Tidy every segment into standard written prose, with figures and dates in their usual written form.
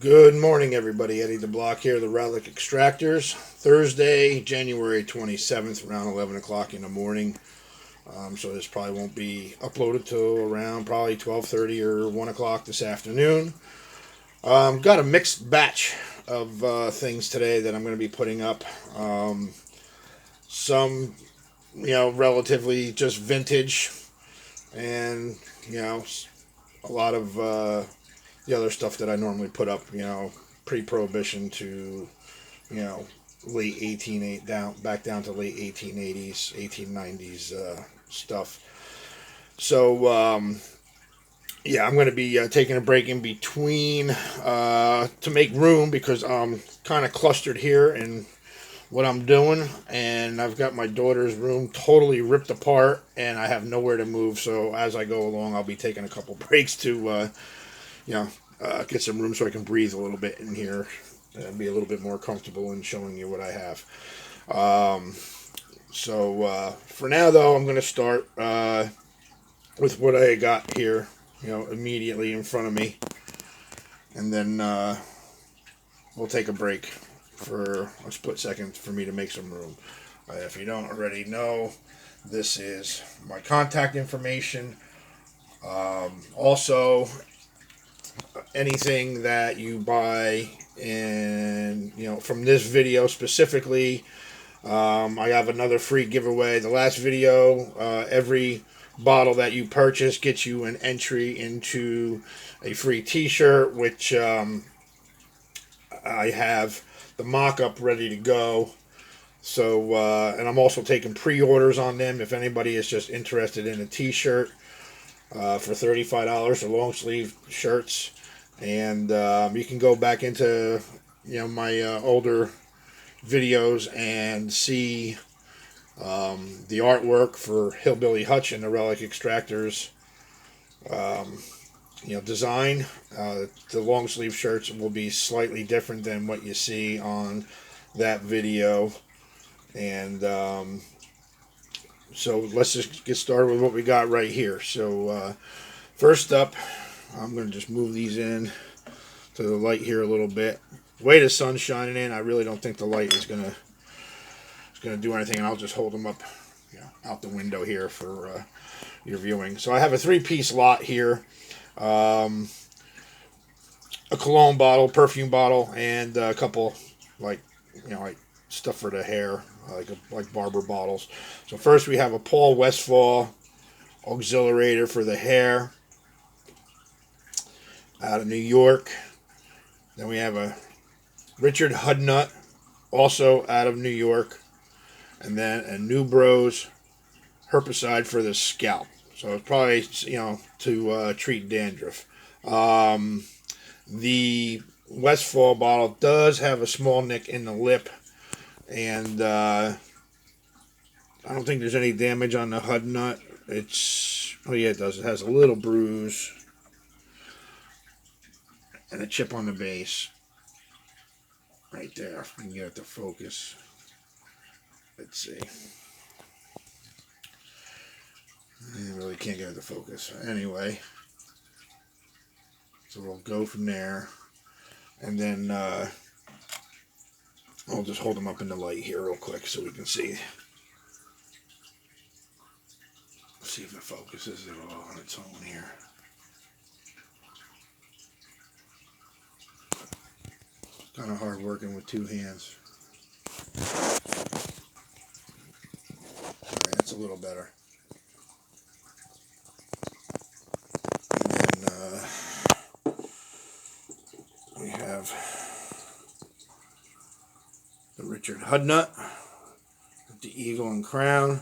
Good morning, everybody. Eddie the Block here, the Relic Extractors. Thursday, January 27th, around 11 o'clock in the morning. So this probably won't be uploaded till around probably 12:30 or 1 o'clock this afternoon. Got a mixed batch of things today that I'm going to be putting up. Some, relatively just vintage, and, a lot of the other stuff that I normally put up, pre-prohibition to, late 1880 back down to late 1880s, 1890s stuff. So I'm going to be taking a break in between to make room because I'm kind of clustered here in what I'm doing, and I've got my daughter's room totally ripped apart, and I have nowhere to move. So as I go along, I'll be taking a couple breaks to get some room so I can breathe a little bit in here and be a little bit more comfortable in showing you what I have. For now, though, I'm going to start with what I got here, immediately in front of me. And then we'll take a break for a split second for me to make some room. If you don't already know, this is my contact information. Also, anything that you buy and from this video specifically, I have another free giveaway. The last video, every bottle that you purchase gets you an entry into a free t-shirt, which I have the mock-up ready to go. So and I'm also taking pre-orders on them if anybody is just interested in a t-shirt for $35, the long sleeve shirts. And you can go back into my older videos and see the artwork for Hillbilly Hutch and the Relic Extractors design. The long sleeve shirts will be slightly different than what you see on that video. And so let's just get started with what we got right here. So first up, I'm going to just move these in to the light here a little bit. The way the sun's shining in, I really don't think the light is going to do anything, and I'll just hold them up out the window here for your viewing. So I have a three-piece lot here. A cologne bottle, perfume bottle, and a couple like stuff for the hair, like barber bottles. So first we have a Paul Westphal auxiliator for the hair out of New York. Then we have a Richard Hudnut, also out of New York. And then a New Bros herbicide for the scalp. So it's probably, to treat dandruff. The Westphal bottle does have a small nick in the lip. And I don't think there's any damage on the Hudnut. Oh yeah, it does. It has a little bruise and a chip on the base. Right there. If we can get it to focus. Let's see. I really can't get it to focus. Anyway. So we'll go from there. And then I'll just hold them up in the light here real quick so we can see. See if it focuses at all on its own here. It's kind of hard working with two hands. Alright, that's a little better. And then we have the Richard Hudnut with the eagle and crown.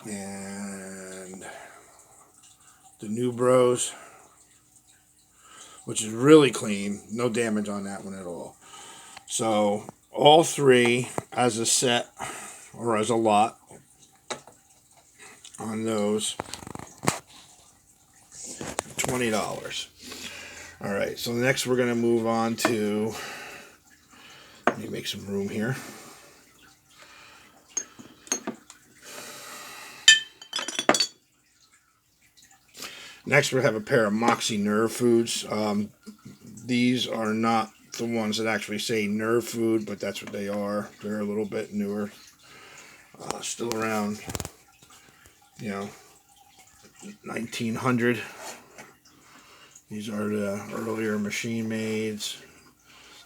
And the New Bros, which is really clean, no damage on that one at all. So all three as a set or as a lot on those, $20. All right, so next we're going to move on to, let me make some room here. Next we have a pair of Moxie Nerve Foods. These are not the ones that actually say Nerve Food, but that's what they are. They're a little bit newer. Still around, 1900. These are the earlier machine mades.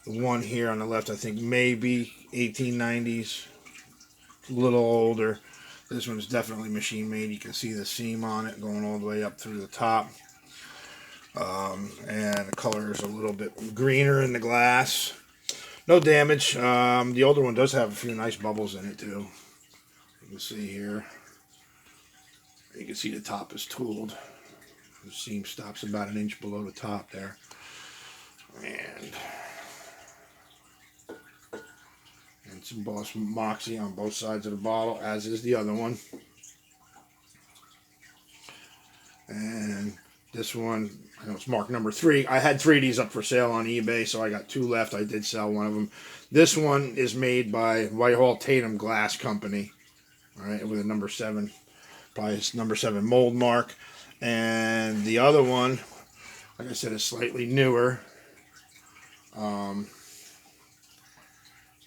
The one here on the left, I think, maybe 1890s. A little older. This one's definitely machine made. You can see the seam on it going all the way up through the top. And the color is a little bit greener in the glass. No damage. The older one does have a few nice bubbles in it too. You can see here. You can see the top is tooled. The seam stops about an inch below the top there. And it's embossed Moxie on both sides of the bottle, as is the other one. And this one, I know it's marked number 3. I had 3 of these up for sale on eBay, so I got 2 left. I did sell one of them. This one is made by Whitehall Tatum Glass Company. All right, with a number 7, probably it's number 7 mold mark. And the other one, like I said, is slightly newer.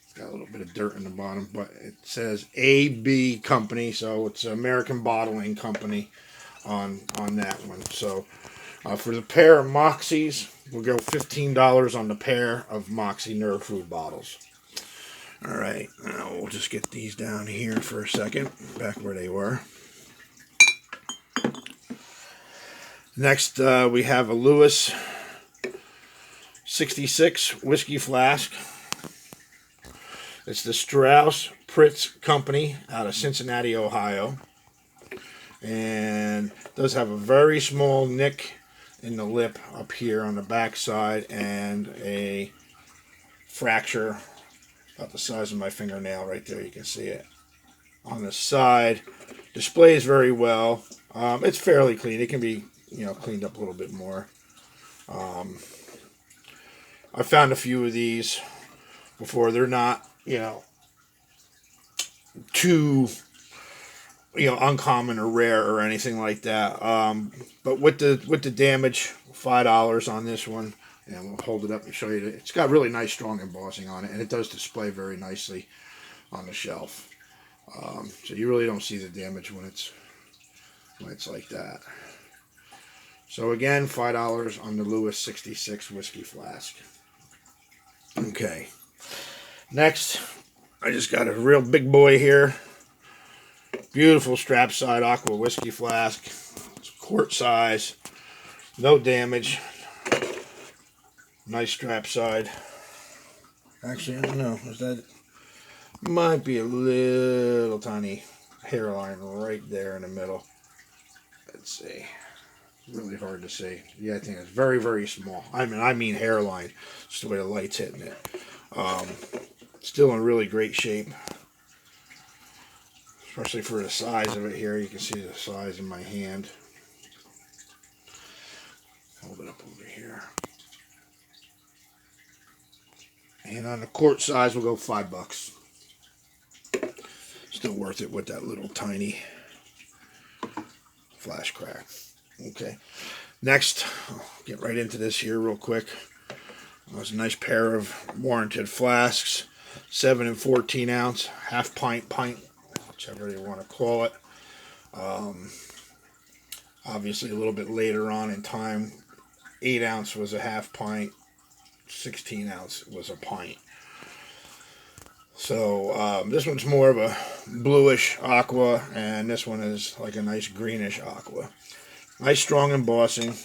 It's got a little bit of dirt in the bottom, but it says AB Company, so it's an American Bottling Company on that one. So for the pair of Moxies, we'll go $15 on the pair of Moxie Nerve Food bottles. All right, now we'll just get these down here for a second, back where they were. Next, we have a Lewis 66 whiskey flask. It's the Strauss Pritz Company out of Cincinnati, Ohio. And it does have a very small nick in the lip up here on the back side and a fracture about the size of my fingernail right there. You can see it on the side. Displays very well. It's fairly clean. It can be cleaned up a little bit more. I found a few of these before. They're not too uncommon or rare or anything like that. But with the damage, $5 on this one, and we'll hold it up and show you. It's got really nice strong embossing on it, and it does display very nicely on the shelf. So you really don't see the damage when it's like that. So again, $5 on the Lewis 66 whiskey flask. Okay. Next, I just got a real big boy here. Beautiful strap side aqua whiskey flask. It's quart size. No damage. Nice strap side. Actually, I don't know. Is that... Might be a little tiny hairline right there in the middle. Let's see. Really hard to see. Yeah, I think it's very, very small. I mean hairline. Just the way the light's hitting it. Still in really great shape. Especially for the size of it here. You can see the size in my hand. Hold it up over here. And on the quart size, we'll go $5. Still worth it with that little tiny flash crack. Okay. Next, I'll get right into this here real quick. There's a nice pair of warranted flasks. 7 and 14 ounce, half pint, whichever you want to call it. Obviously a little bit later on in time, 8 ounce was a half pint, 16 ounce was a pint. So this one's more of a bluish aqua, and this one is like a nice greenish aqua. Nice strong embossing.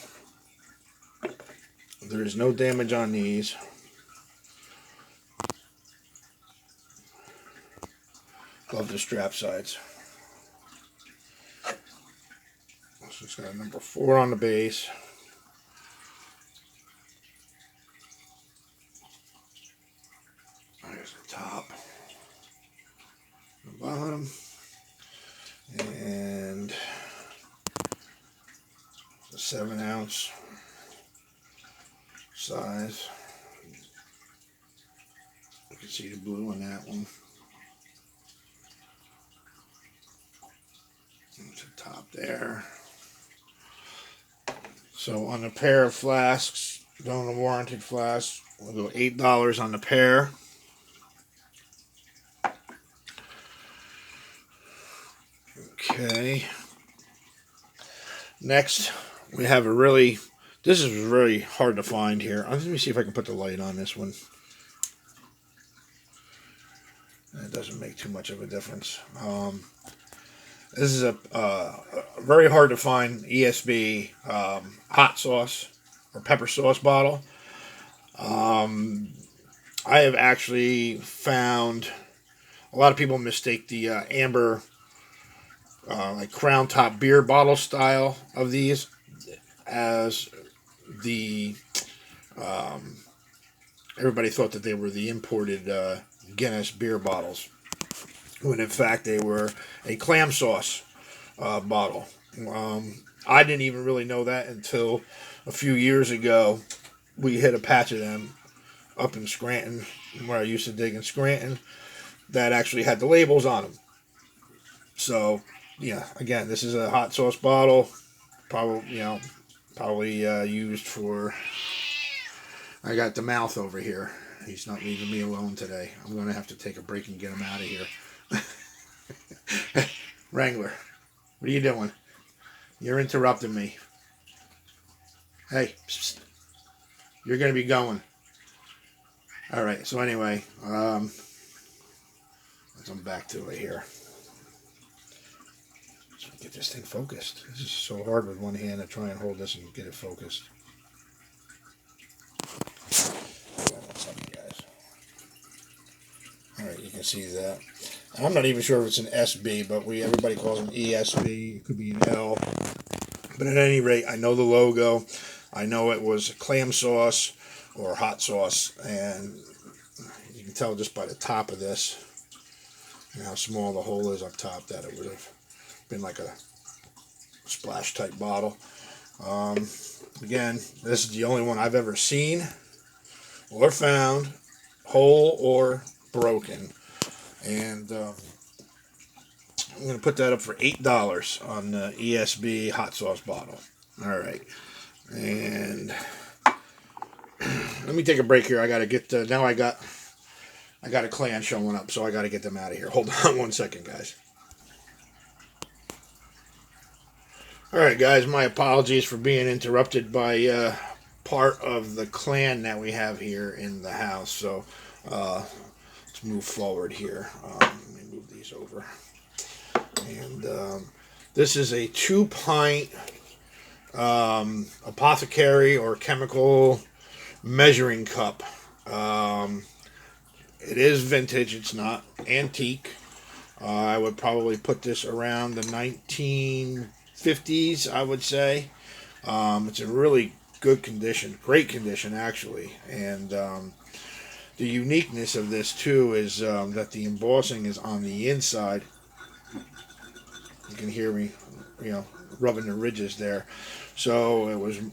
There is no damage on these. Love the strap sides. So it's got a number 4 on the base. There's the top, the bottom, and the 7 ounce size. You can see the blue on that one. There's the top there. So on a pair of flasks, on a warranted flask, we'll go $8 on the pair. Okay. Next, we have a really, this is really hard to find here. Let me see if I can put the light on this one. It doesn't make too much of a difference. This is a very hard to find ESB hot sauce or pepper sauce bottle. I have actually found a lot of people mistake the amber like crown top beer bottle style of these as the everybody thought that they were the imported Guinness beer bottles, when in fact they were a clam sauce bottle. I didn't even really know that until a few years ago. We hit a patch of them up in Scranton, where I used to dig in Scranton, that actually had the labels on them. So, yeah, again, this is a hot sauce bottle, probably used for. I got the mouth over here. He's not leaving me alone today. I'm going to have to take a break and get him out of here. Wrangler, what are you doing? You're interrupting me. Hey, psst, you're going to be going. All right, so anyway, let's come back to it here. Let's get this thing focused. This is so hard with one hand to try and hold this and get it focused. Alright, you can see that. I'm not even sure if it's an SB, but everybody calls them ESB. It could be an L. But at any rate, I know the logo. I know it was clam sauce or hot sauce. And you can tell just by the top of this and how small the hole is up top that it would have been like a splash type bottle. Again, this is the only one I've ever seen or found whole or broken, and I'm going to put that up for $8 on the ESB hot sauce bottle. All right, and let me take a break here. I got to get now. I got a clan showing up, so I got to get them out of here. Hold on one second, guys. All right, guys. My apologies for being interrupted by part of the clan that we have here in the house. So. Let's move forward here. Let me move these over. And this is a 2-pint apothecary or chemical measuring cup. It is vintage. It's not antique. I would probably put this around the 1950s, I would say. It's in really good condition. Great condition, actually. And the uniqueness of this too is that the embossing is on the inside. You can hear me, rubbing the ridges there. So it was, a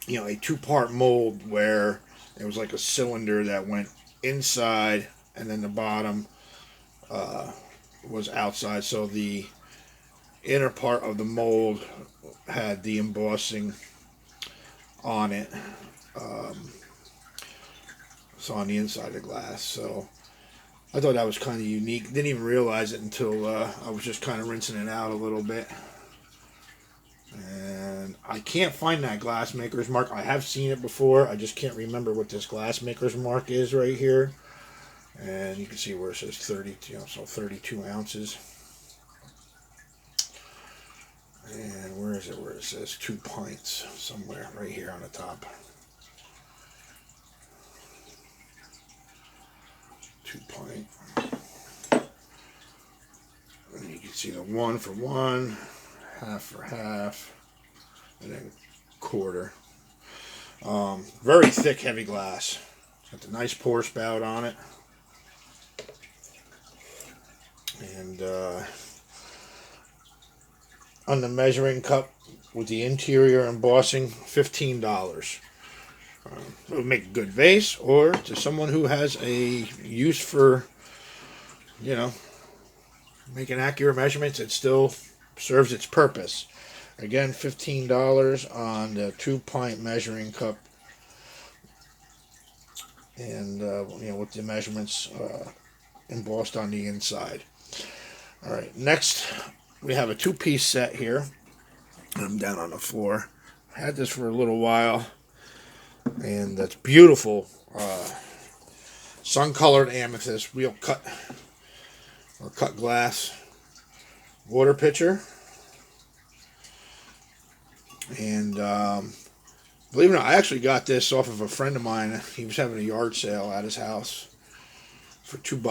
2-part mold where it was like a cylinder that went inside, and then the bottom was outside. So the inner part of the mold had the embossing on it. So on the inside of the glass. So I thought that was kind of unique. Didn't even realize it until I was just kind of rinsing it out a little bit. And I can't find that glassmaker's mark. I have seen it before. I just can't remember what this glassmaker's mark is right here. And you can see where it says 30, so 32 ounces. And where is it? Where it says 2 pints somewhere right here on the top. 2-pint. And you can see the 1 for 1, half for half, and then quarter. Very thick, heavy glass. It's got the nice pour spout on it. And on the measuring cup with the interior embossing, $15. It would make a good vase, or to someone who has a use for, making accurate measurements, it still serves its purpose. Again, $15 on the 2-pint measuring cup, and with the measurements embossed on the inside. All right, next we have a 2-piece set here. I'm down on the floor. I had this for a little while, and that's beautiful. Sun-colored amethyst wheel cut or cut glass water pitcher, and believe it or not, I actually got this off of a friend of mine. He was having a yard sale at his house for $2.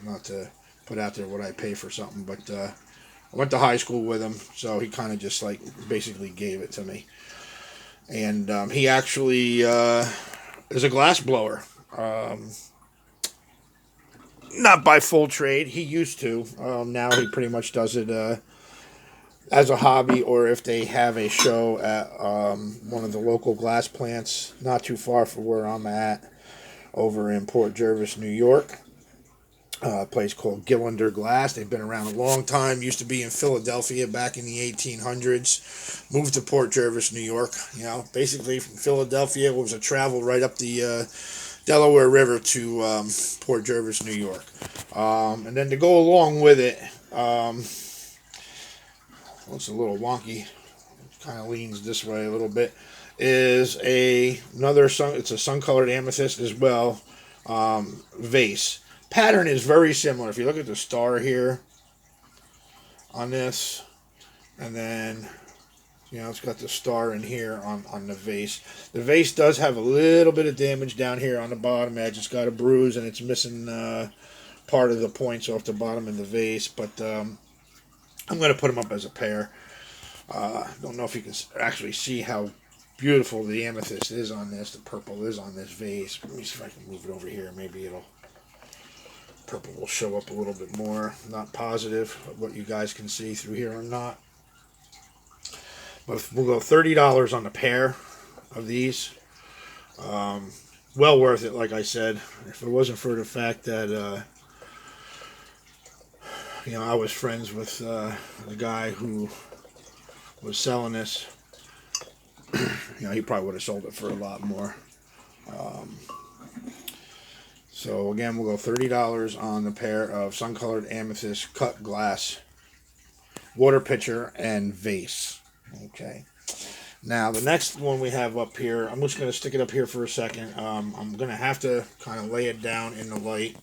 Not to put out there what I pay for something, but I went to high school with him, so he kind of just like basically gave it to me. And he actually is a glass blower. Not by full trade. He used to. Now he pretty much does it as a hobby, or if they have a show at one of the local glass plants not too far from where I'm at, over in Port Jervis, New York. A place called Gillander Glass. They've been around a long time. Used to be in Philadelphia back in the 1800s. Moved to Port Jervis, New York. Basically from Philadelphia, it was a travel right up the Delaware River to Port Jervis, New York. And then to go along with it, looks a little wonky. Kind of leans this way a little bit. Is another sun. It's a sun-colored amethyst as well. Vase. Pattern is very similar. If you look at the star here on this, and then it's got the star in here on the vase. The vase does have a little bit of damage down here on the bottom edge. It's got a bruise, and it's missing part of the points off the bottom of the vase, but I'm going to put them up as a pair. Don't know if you can actually see how beautiful the amethyst is on this. The purple is on this vase. Let me see if I can move it over here. Maybe purple will show up a little bit more. Not positive what you guys can see through here or not. But we'll go $30 on a pair of these. Well worth it, like I said. If it wasn't for the fact that I was friends with the guy who was selling this, he probably would have sold it for a lot more. So again, we'll go $30 on the pair of sun-colored amethyst cut glass water pitcher and vase. Okay. Now the next one we have up here, I'm just going to stick it up here for a second. I'm going to have to kind of lay it down in the light.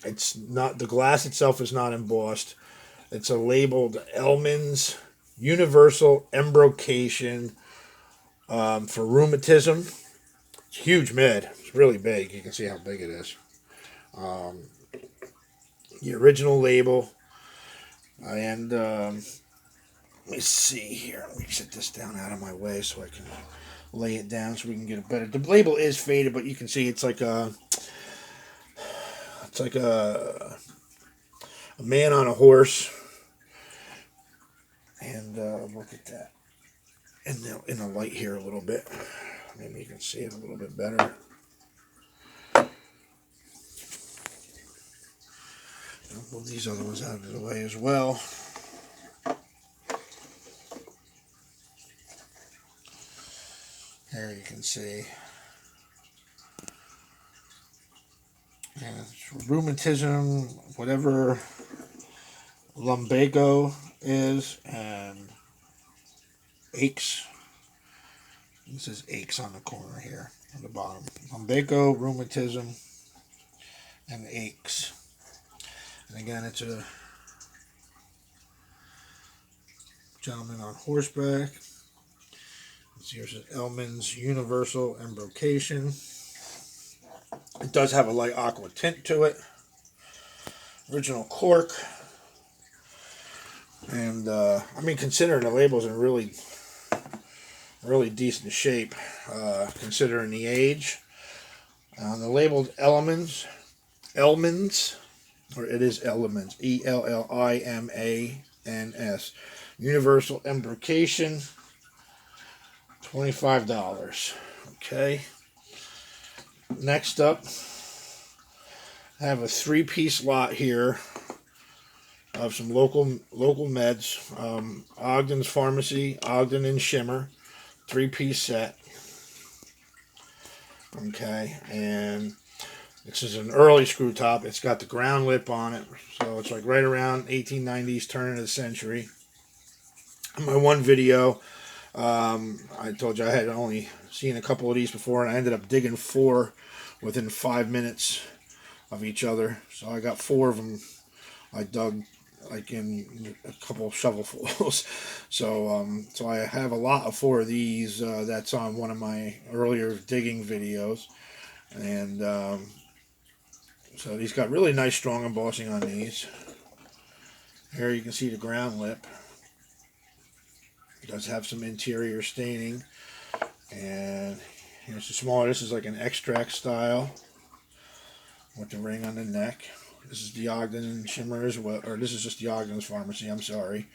It's not, the glass itself is not embossed. It's a labeled Elman's Universal Embrocation for rheumatism. It's huge mid. It's really big. You can see how big it is. The original label. And let me see here. Let me set this down out of my way so I can lay it down so we can get it better. The label is faded, but you can see it's like a man on a horse. And look at that. In the light here a little bit. Maybe you can see it a little bit better. I'll move these other ones out of the way as well. There you can see. And it's rheumatism, whatever lumbago is, and aches. This is aches on the corner here, on the bottom. Lumbago, rheumatism, and aches. And again, it's a gentleman on horseback. Here's an Elman's Universal Embrocation. It does have a light aqua tint to it. Original cork. And, considering the label's in really decent shape, considering the age. The labeled Elman's, or it is Elman's, Ellimans, Universal Embrocation, $25. Okay. Next up, I have a 3-piece lot here of some local meds. Ogden's Pharmacy, Ogden and Shimmer, 3-piece set. Okay, and this is an early screw top. It's got the ground lip on it, so it's like right around 1890s, turn of the century. In my one video, I told you I had only seen a couple of these before, and I ended up digging 4 within 5 minutes of each other. So I got 4 of them. I dug like in a couple of shovelfuls. So I have a lot of 4 of these. That's on one of my earlier digging videos, and so these got really nice strong embossing on these. Here you can see the ground lip. It does have some interior staining. And here's the smaller. This is like an extract style with the ring on the neck. This is the Ogden and Shimmer as well. Or this is just the Ogden's Pharmacy, I'm sorry.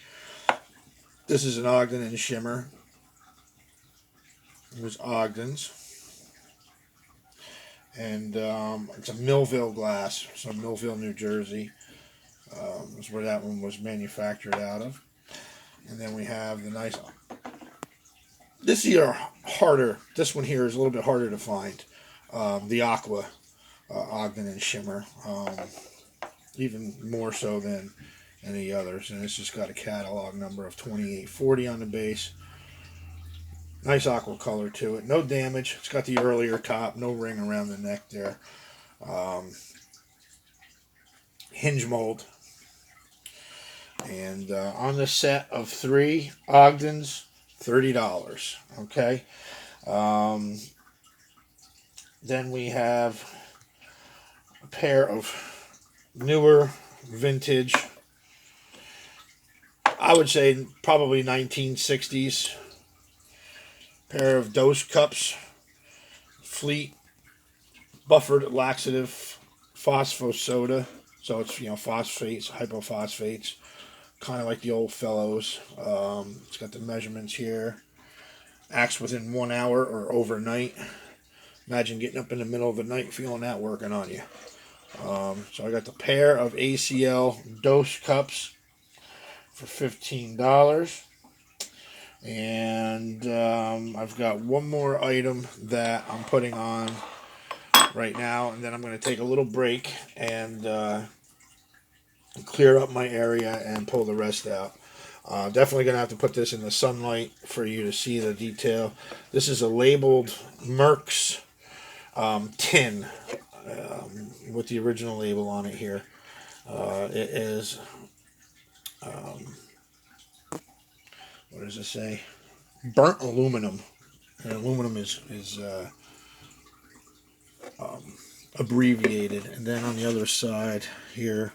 This is an Ogden and Shimmer. Here's Ogden's. And it's a Millville glass, so Millville, New Jersey is where that one was manufactured out of. And then we have the nice. This here harder. This one here is a little bit harder to find. The Aqua Ogden and Shimmer, even more so than any others. And it's just got a catalog number of 2840 on the base. Nice aqua color to it. No damage. It's got the earlier top. No ring around the neck there. Hinge mold. And on the set of 3 Ogdens, $30. Okay. Then we have a pair of newer vintage, I would say probably 1960s. Pair of dose cups, Fleet buffered laxative phosphosoda. So it's, phosphates, hypophosphates, kind of like the old fellows. It's got the measurements here. Acts within 1 hour or overnight. Imagine getting up in the middle of the night feeling that working on you. So I got the pair of ACL dose cups for $15. And I've got one more item that I'm putting on right now, and then I'm going to take a little break and clear up my area and pull the rest out. Definitely going to have to put this in the sunlight for you to see the detail. This is a labeled Merck's tin with the original label on it here. It is... what does it say? Burnt aluminum. And aluminum is abbreviated. And then on the other side here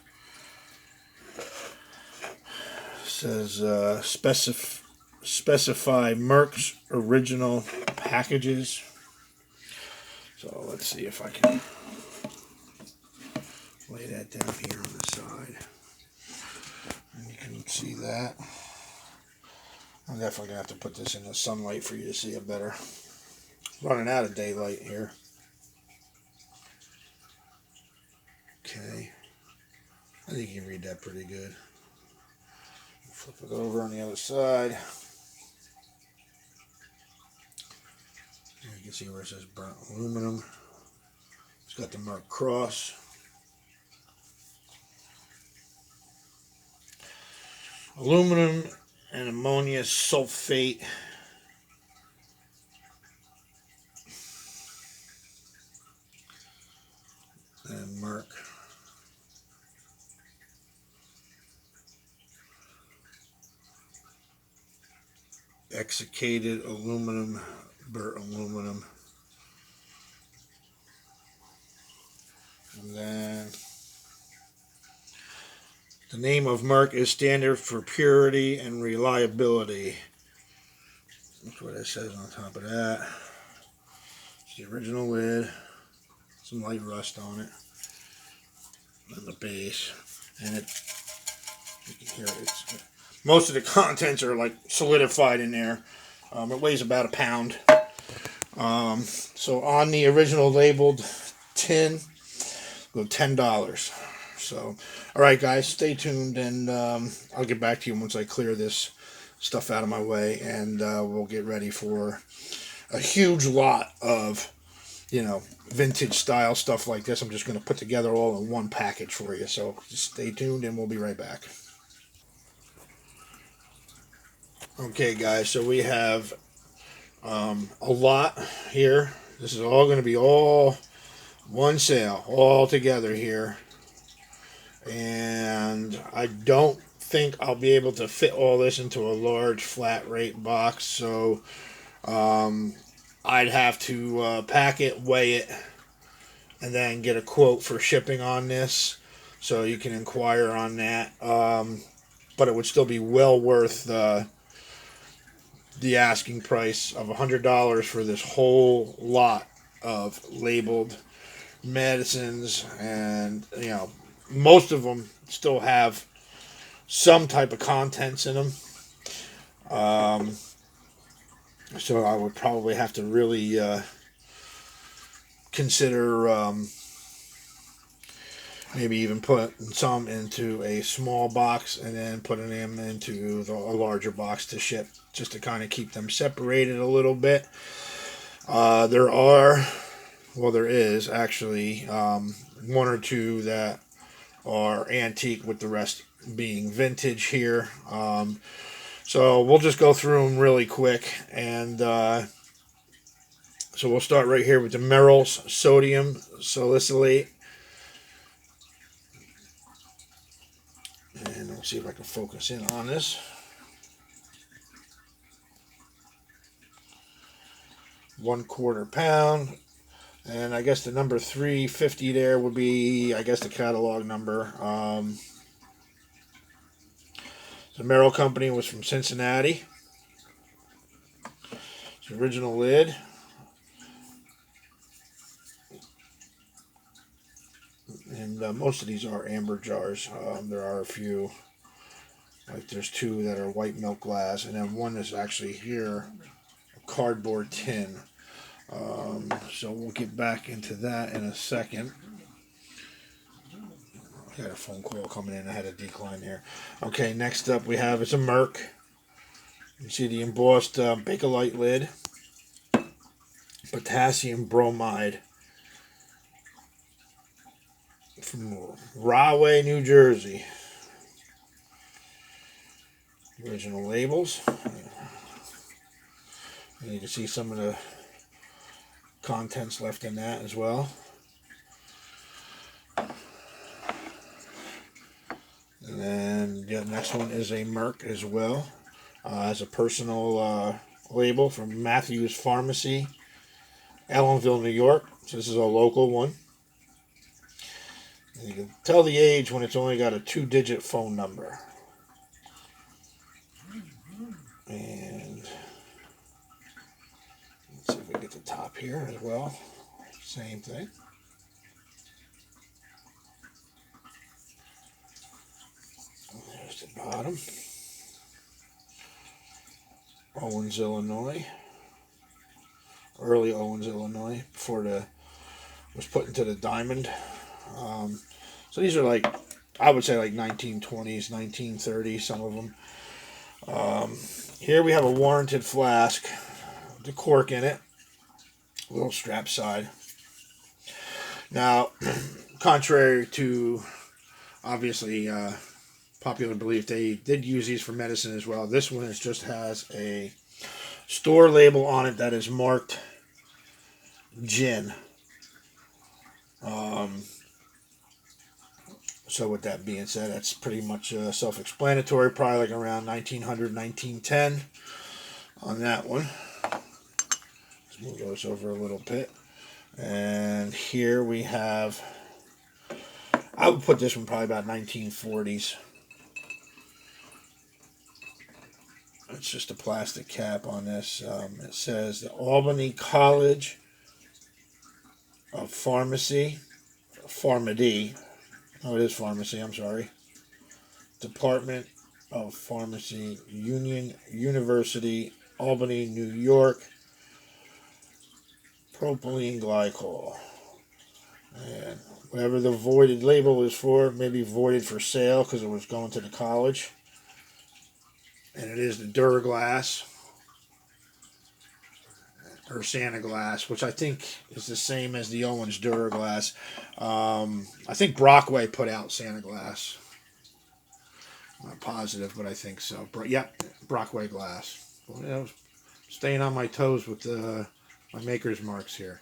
says specify Merck's original packages. So let's see if I can lay that down here on the side. And you can see that. I'm definitely going to have to put this in the sunlight for you to see it better. Running out of daylight here. Okay. I think you can read that pretty good. Flip it over on the other side. And you can see where it says burnt aluminum. It's got the Merck cross. Aluminum and ammonia sulfate. And Merck. Excicated aluminum, burnt aluminum. And then the name of Merck is standard for purity and reliability. That's what it says on top of that. It's the original lid. Some light rust on it. And the base. And you can hear it. Most of the contents are like solidified in there. It weighs about a pound. So on the original labeled tin, go $10. So, all right, guys, stay tuned, and I'll get back to you once I clear this stuff out of my way, and we'll get ready for a huge lot of, vintage style stuff like this. I'm just going to put together all in one package for you. So just stay tuned, and we'll be right back. Okay, guys, so we have a lot here. This is all going to be all one sale, all together here. And I don't think I'll be able to fit all this into a large flat rate box. So I'd have to pack it, weigh it, and then get a quote for shipping on this. So you can inquire on that. But it would still be well worth the asking price of $100 for this whole lot of labeled medicines, and most of them still have some type of contents in them. Um, so I would probably have to really consider maybe even putting some into a small box and then putting them into a larger box to ship, just to kind of keep them separated a little bit. There is actually one or two that are antique, with the rest being vintage here. So we'll just go through them really quick, and so we'll start right here with the Merrell's sodium salicylate. And let's see if I can focus in on this. £1/4 pound. And I guess the number 350 there would be, I guess, the catalog number. The Merrell company was from Cincinnati. It's the original lid. And most of these are amber jars. There are a few, like there's two that are white milk glass, and then one is actually here, a cardboard tin. So we'll get back into that in a second. I got a phone call coming in. I had a decline there. Okay, next up we have is a Merck. You see the embossed Bakelite lid. Potassium bromide. From Rahway, New Jersey. Original labels. And you can see some of the contents left in that as well. And then the next one is a Merck as well. As a personal label from Matthews Pharmacy, Ellenville, New York. So this is a local one. And you can tell the age when it's only got a 2-digit phone number. And let's see if we get the top here as well. Same thing. There's the bottom. Owens, Illinois. Early Owens, Illinois, before it was put into the diamond. So these are like, I would say like 1920s, 1930s, some of them. Here we have a warranted flask, the cork in it, little strap side. Now, contrary to obviously popular belief, they did use these for medicine as well. This one just has a store label on it that is marked gin. So with that being said, that's pretty much self-explanatory. Probably like around 1900, 1910 on that one. Let's move those over a little bit. And here we have, I would put this one probably about 1940s. It's just a plastic cap on this. It says the Albany College of Pharmacy, PharmaD. Oh, it is pharmacy, I'm sorry. Department of Pharmacy, Union University, Albany, New York. Propylene glycol. And whatever the voided label is for, maybe voided for sale because it was going to the college. And it is the Duraglass, or Santa Glass, which I think is the same as the Owens Duraglass. I think Brockway put out Santa Glass. I'm not positive, but I think so. Yep, Brockway glass. Well, you know, staying on my toes with my maker's marks here.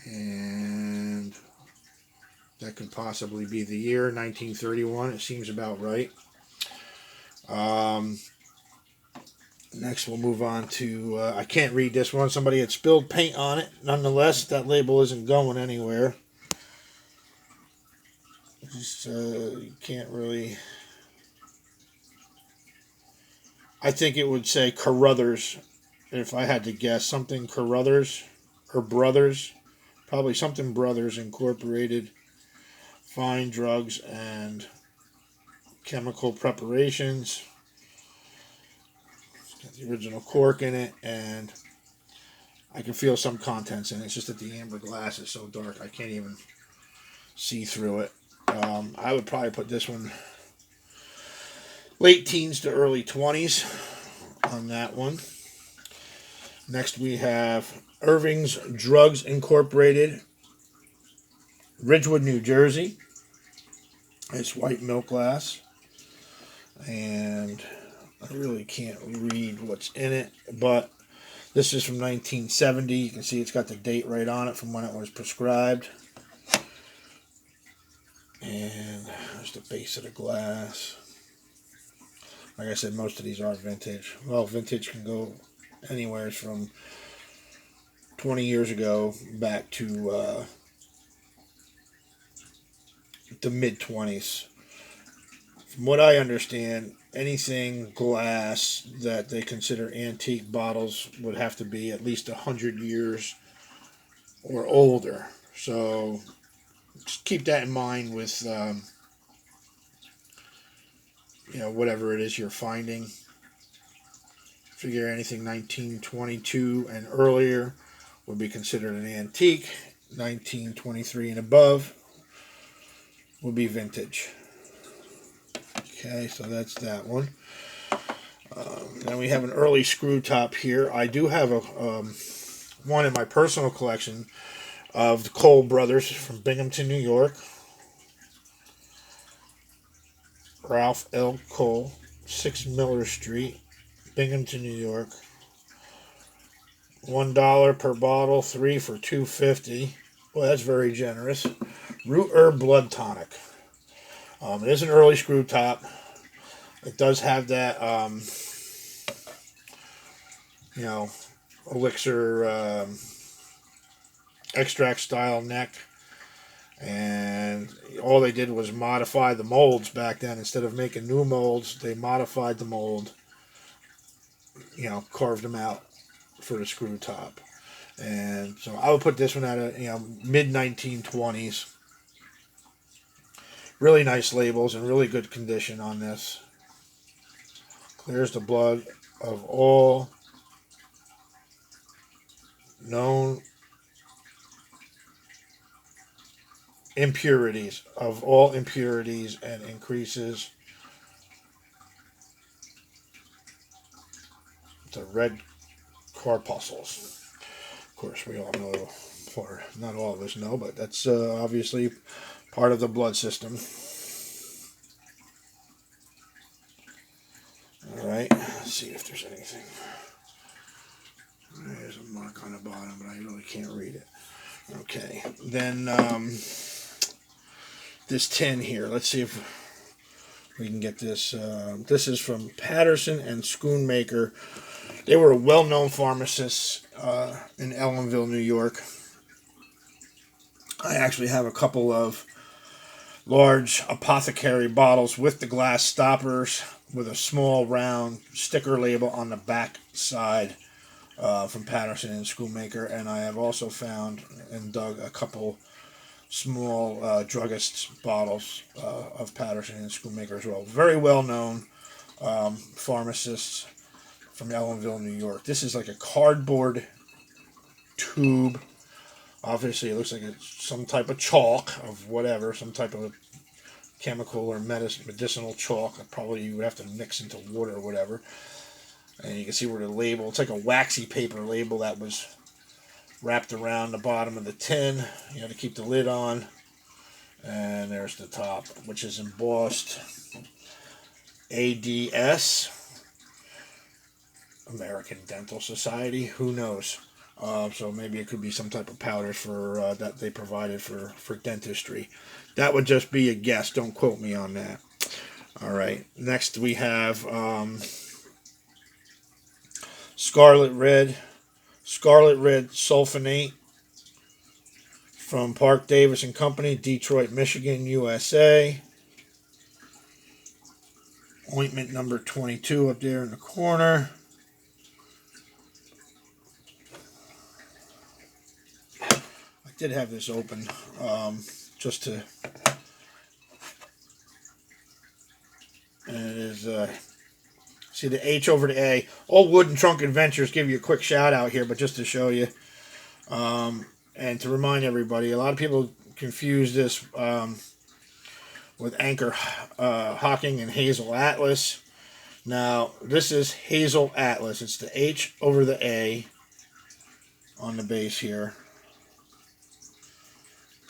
And that could possibly be the year, 1931. It seems about right. Next, we'll move on to, I can't read this one. Somebody had spilled paint on it. Nonetheless, that label isn't going anywhere. Just, you can't really... I think it would say Carruthers, if I had to guess. Something Carruthers, or Brothers. Probably something Brothers Incorporated. Fine drugs and chemical preparations. It's got the original cork in it, and I can feel some contents in it. It's just that the amber glass is so dark I can't even see through it. I would probably put this one late teens to early 20s on that one. Next we have Irving's Drugs Incorporated, Ridgewood, New Jersey. It's white milk glass. And I really can't read what's in it, but this is from 1970. You can see it's got the date right on it from when it was prescribed. And there's the base of the glass. Like I said, most of these are vintage. Well, vintage can go anywhere from 20 years ago back to the mid-20s. From what I understand, anything glass that they consider antique bottles would have to be at least 100 years or older. So just keep that in mind with whatever it is you're finding. Figure anything 1922 and earlier would be considered an antique. 1923 and above would be vintage. Okay, so that's that one. Then we have an early screw top here. I do have one in my personal collection of the Cole brothers from Binghamton, New York. Ralph L. Cole, 6 Miller Street, Binghamton, New York. $1 per bottle, 3 for $2.50. Well, that's very generous. Root Herb Blood Tonic. It is an early screw top. It does have that, elixir extract style neck. And all they did was modify the molds back then. Instead of making new molds, they modified the mold, carved them out for the screw top. And so I would put this one at a, mid-1920s. Really nice labels and really good condition on this. Clears the blood of all known impurities, and increases the red corpuscles. Of course, we all know, or not all of us know, but that's obviously part of the blood system. Alright, let's see if there's anything. There's a mark on the bottom, but I really can't read it. Okay, then this tin here, let's see if we can get this. This is from Patterson and Schoonmaker. They were well-known pharmacists in Ellenville, New York. I actually have a couple of large apothecary bottles with the glass stoppers with a small round sticker label on the back side from Patterson and Schoonmaker. And I have also found and dug a couple small druggist's bottles of Patterson and Schoonmaker as well. Very well-known pharmacists from Ellenville, New York. This is like a cardboard tube Obviously, it looks like it's some type of chalk of whatever, some type of chemical or medicinal chalk. Probably you would have to mix into water or whatever. And you can see where the label, it's like a waxy paper label that was wrapped around the bottom of the tin. You have to keep the lid on. And there's the top, which is embossed ADS, American Dental Society. Who knows? So maybe it could be some type of powder for that they provided for dentistry. That would just be a guess. Don't quote me on that. All right. Next we have Scarlet Red Sulfonate from Park Davis and Company, Detroit, Michigan, USA. Ointment number 22 up there in the corner. I did have this open just to, and it is, see the H over the A. Old Wooden Trunk Adventures give you a quick shout out here, but just to show you, and to remind everybody, a lot of people confuse this with Anchor Hocking and Hazel Atlas. Now, this is Hazel Atlas. It's the H over the A on the base here.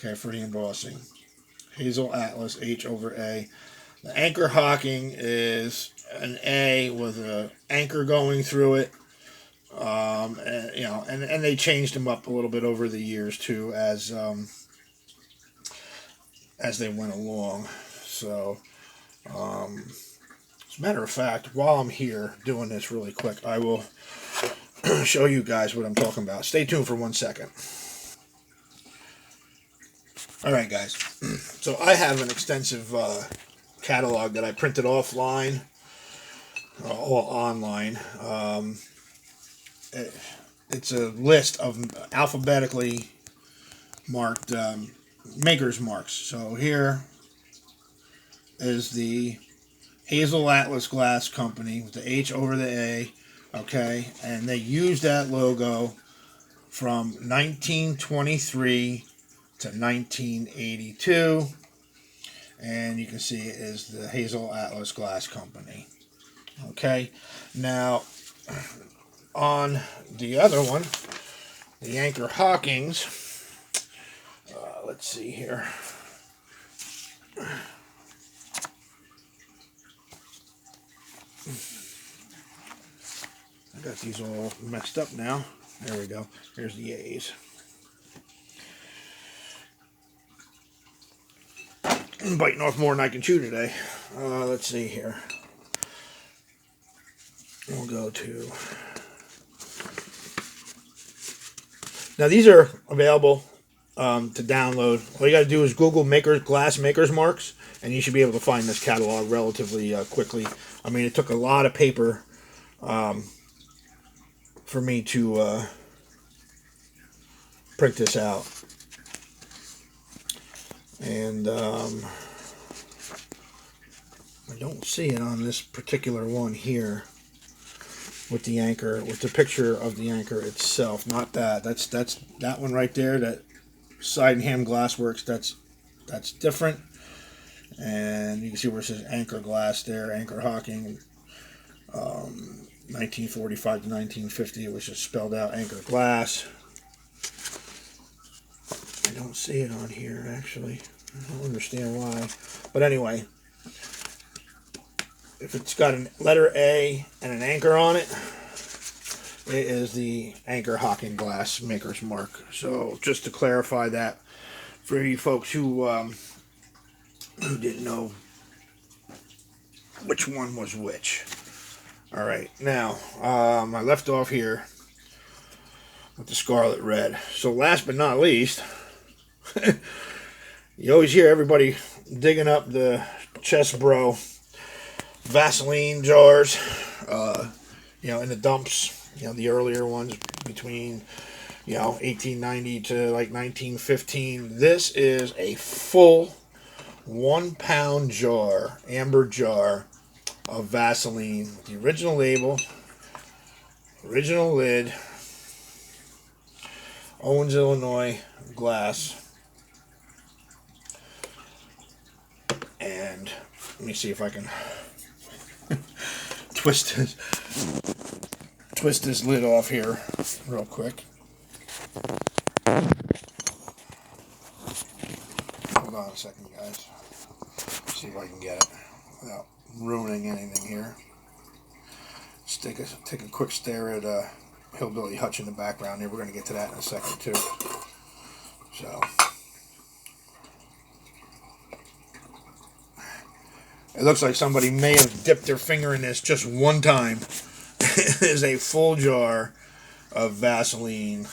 Okay, for the embossing. Hazel Atlas, H over A. The Anchor Hocking is an A with an anchor going through it. And, you know, and they changed them up a little bit over the years too, as they went along. So, as a matter of fact, while I'm here doing this really quick, I will show you guys what I'm talking about. Stay tuned for 1 second. Alright guys, so I have an extensive catalog that I printed offline, or online. It's a list of alphabetically marked maker's marks. So here is the Hazel Atlas Glass Company with the H over the A, okay, and they used that logo from 1923 to 1982, and you can see it is the Hazel Atlas Glass Company. Okay, now on the other one, the Anchor Hockings, let's see here. I got these all messed up now. There we go. Here's the A's. I'm biting off more than I can chew today. Let's see here. We'll go to... Now these are available to download. All you got to do is Google glass maker's marks, and you should be able to find this catalog relatively quickly. I mean, it took a lot of paper for me to print this out. And I don't see it on this particular one here with the anchor, with the picture of the anchor itself. Not that. That's that one right there. That Sydenham Glassworks. That's different. And you can see where it says Anchor Glass there. Anchor Hocking, 1945 to 1950. It was just spelled out Anchor Glass. I don't see it on here actually. I don't understand why. But anyway, if it's got a letter A and an anchor on it, it is the Anchor Hocking Glass Maker's Mark. So just to clarify that for you folks who didn't know which one was which. All right, now I left off here with the Scarlet Red. So last but not least, you always hear everybody digging up the Chesbro Vaseline jars, you know, in the dumps. You know, the earlier ones between, you know, 1890 to like 1915. This is a full 1 pound jar, amber jar of Vaseline with the original label, original lid, Owens, Illinois glass. And let me see if I can twist this lid off here real quick. Hold on a second, guys. See if I can get it without ruining anything here. Let's take a quick stare at Hillbilly Hutch in the background here. We're going to get to that in a second too. So it looks like somebody may have dipped their finger in this just one time. It is a full jar of Vaseline.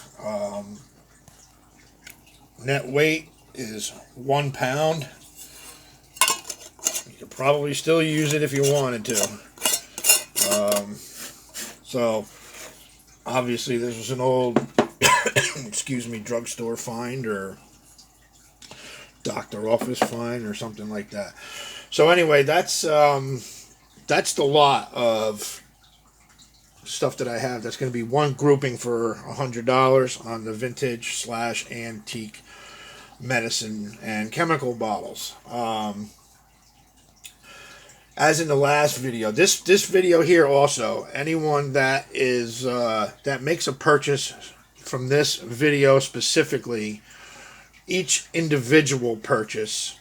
Net weight is 1 pound. You could probably still use it if you wanted to. So obviously this was an old excuse me, drugstore find or doctor office find or something like that. So anyway, that's the lot of stuff that I have. That's going to be one grouping for $100 on the vintage / antique medicine and chemical bottles. As in the last video, this video here also, anyone that is that makes a purchase from this video specifically, each individual purchase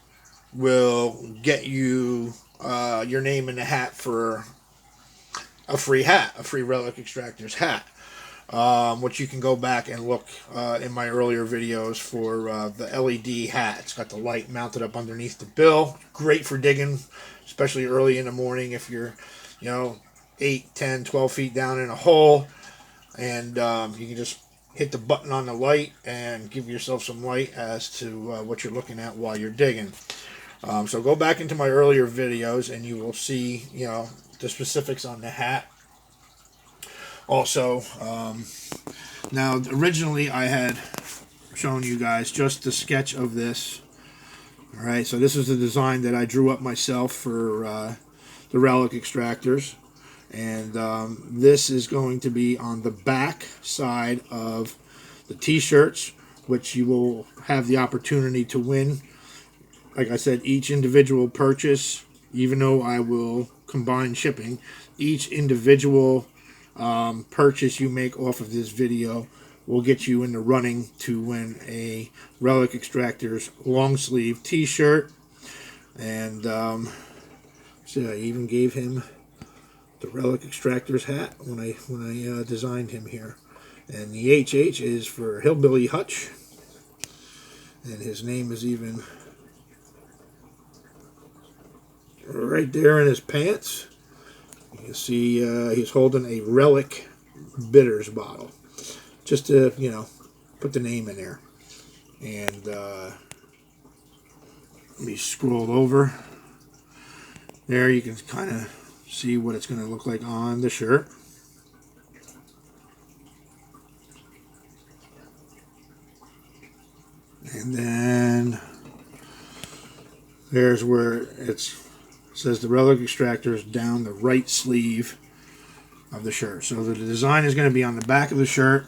will get you your name in the hat for a free hat, a free Relic Extractors hat, which you can go back and look in my earlier videos for the LED hat. It's got the light mounted up underneath the bill. Great for digging, especially early in the morning if you're, 8, 10, 12 feet down in a hole, and you can just hit the button on the light and give yourself some light as to what you're looking at while you're digging. So go back into my earlier videos and you will see, the specifics on the hat. Also, now originally I had shown you guys just the sketch of this. All right, so this is the design that I drew up myself for the Relic Extractors. And this is going to be on the back side of the t-shirts, which you will have the opportunity to win. Like I said, each individual purchase, even though I will combine shipping, each individual purchase you make off of this video will get you in the running to win a Relic Extractors long sleeve t-shirt. And so I even gave him the Relic Extractors hat when I designed him here. And the HH is for Hillbilly Hutch, and his name is even right there in his pants. You can see he's holding a Relic Bitters bottle, just to put the name in there. And let me scroll over. There you can kind of see what it's going to look like on the shirt. And then there's where it says the Relic Extractors down the right sleeve of the shirt. So the design is going to be on the back of the shirt.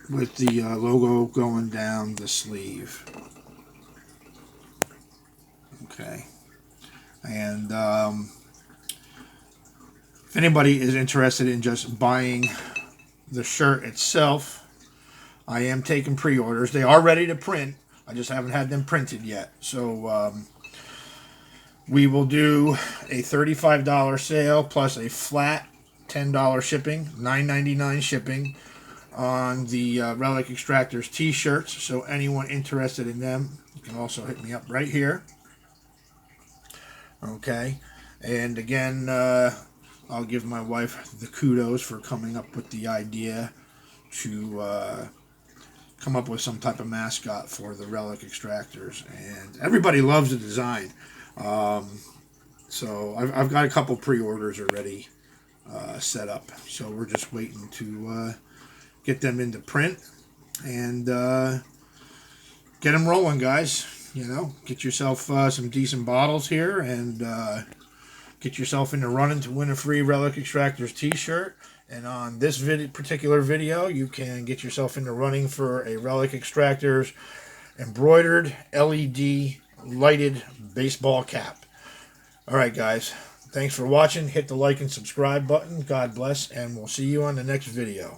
With the logo going down the sleeve. Okay. And if anybody is interested in just buying the shirt itself, I am taking pre-orders. They are ready to print. I just haven't had them printed yet. So we will do a $35 sale plus a flat $10 shipping, $9.99 shipping on the Relic Extractors t-shirts. So anyone interested in them, you can also hit me up right here. Okay. And again, I'll give my wife the kudos for coming up with the idea to come up with some type of mascot for the Relic Extractors. And everybody loves the design. So I've got a couple pre-orders already set up. So we're just waiting to get them into print and get them rolling, guys. Get yourself some decent bottles here and get yourself into running to win a free Relic Extractors t-shirt. And on this particular video, you can get yourself into running for a Relic Extractors embroidered LED lighted baseball cap. Alright guys, thanks for watching. Hit the like and subscribe button. God bless, and we'll see you on the next video.